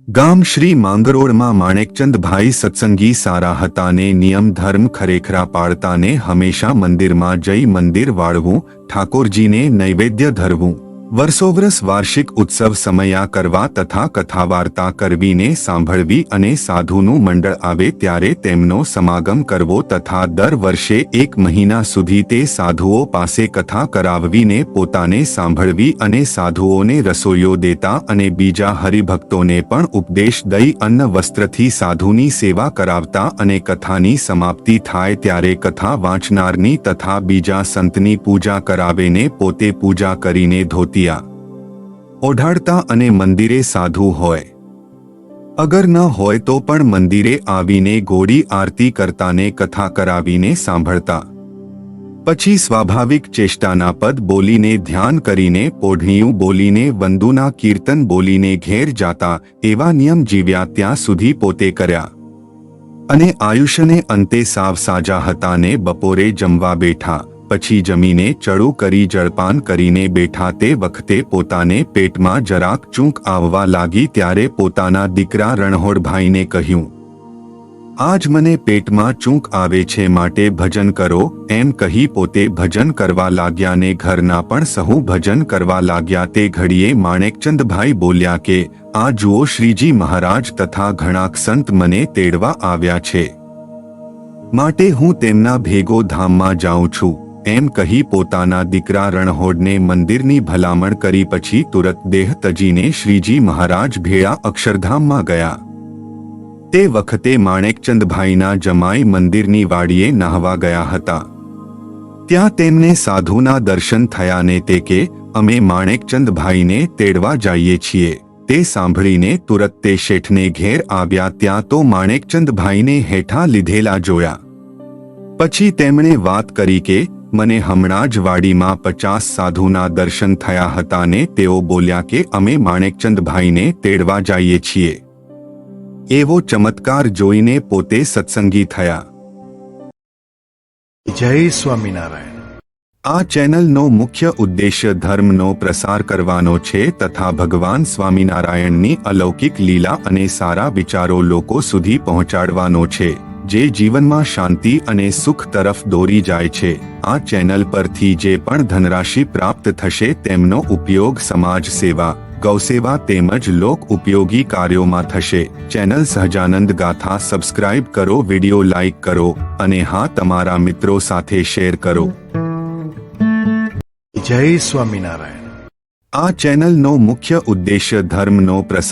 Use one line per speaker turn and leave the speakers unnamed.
ગામ શ્રી માંગરોળમાં માણેકચંદભાઈ સત્સંગી સારા હતા ને નિયમ ધર્મ ખરેખરા પાળતા ને હંમેશા મંદિરમાં જઈ મંદિર વાળવું, ઠાકોરજીને નૈવેદ્ય ધરવું, વર્ષોવરસ વાર્ષિક ઉત્સવ સમયા કરવા તથા કથા વાર્તા કરવીને સાંભળવી અને સાધુનું મંડળ આવે ત્યારે તેમનો સમાગમ કરવો તથા દર વર્ષે 1 મહિના સુધી તે સાધુઓ પાસે કથા કરાવવીને પોતાને સાંભળવી અને સાધુઓને રસોઈઓ દેતા અને બીજા હરિભક્તોને પણ ઉપદેશ દઈ અન્ન વસ્ત્રથી સાધુની સેવા કરાવતા અને કથાની સમાપ્તિ થાય ત્યારે કથા વાંચનારની તથા બીજા સંતની પૂજા કરાવેને પોતે પૂજા કરીને ધોતી ઓઢાડતા અને મંદિરે સાધુ હોય અગર ન હોય તો પણ મંદિરે આવીને ગોળી આરતી કરતાને કથા કરાવીને સાંભળતા, પછી સ્વાભાવિક ચેષ્ટાના પદ બોલીને ધ્યાન કરીને પોઢણીયું બોલીને વંદુના કીર્તન બોલીને ઘેર જાતા એવા નિયમ જીવ્યા ત્યાં સુધી પોતે કર્યા અને આયુષ્યને અંતે સાવ સાજા હતા ને બપોરે જમવા બેઠા પછી જમીને ચડું કરી જળપાન કરીને બેઠા તે વખતે પોતાને પેટમાં જરાક ચૂંક આવવા લાગી ત્યારે પોતાના દીકરા રણછોડભાઈને કહ્યું, આજ મને પેટમાં ચૂંક આવે છે માટે ભજન કરો એમ કહી પોતે ભજન કરવા લાગ્યા ને ઘરના પણ સહુ ભજન કરવા લાગ્યા તે ઘડીએ માણેકચંદભાઈ બોલ્યા કે આ જુઓ શ્રીજી મહારાજ તથા ઘણા સંત મને તેડવા આવ્યા છે માટે હું તેમના ભેગો ધામમાં જાઉં છું એમ કહી પોતાના દીકરા રણછોડને મંદિરની ભલામણ કરી પછી તુરત દેહ તજીને શ્રીજી મહારાજ ભેળા અક્ષરધામમાં ગયા. તે વખતે માણેકચંદભાઈના જમાઈ મંદિરની વાડીએ નાહવા ગયા હતા. ત્યાં તેમને સાધુના દર્શન થયા ને તે કે અમે માણેકચંદભાઈને તેડવા જઈએ છીએ. તે સાંભળીને તુરત તે શેઠને ઘેર આવ્યા. ત્યાં તો માણેકચંદભાઈને હેઠા લીધેલા જોયા. પછી તેમણે વાત કરી કે મને હમણાં જ વાડીમાં 50 સાધુના દર્શન થયા હતા ને તેઓ બોલ્યા કે અમે માણેકચંદભાઈને તેડવા જઈએ છીએ. એવો ચમત્કાર જોઈને પોતે સત્સંગી થયા.
જય સ્વામિનારાયણ.
આ ચેનલનો મુખ્ય ઉદ્દેશ્ય ધર્મનો પ્રસાર કરવાનો છે તથા ભગવાન સ્વામિનારાયણની અલૌકિક લીલા અને સારા વિચારો લોકો સુધી પહોંચાડવાનો છે જે જીવનમાં શાંતિ અને સુખ તરફ દોરી જાય છે. આ ચેનલ પરથી જે પણ ધનરાશિ પ્રાપ્ત થશે તેમનો ઉપયોગ સમાજ સેવા, ગૌસેવા તેમજ લોક ઉપયોગી કાર્યોમાં થશે. ચેનલ સહજાનંદ ગાથા સબસ્ક્રાઇબ કરો, વિડિયો લાઇક કરો અને હા તમારા મિત્રો સાથે શેર કરો.
જય સ્વામિનારાયણ.
આ ચેનલનો મુખ્ય ઉદ્દેશ્ય ધર્મનો પ્રસાર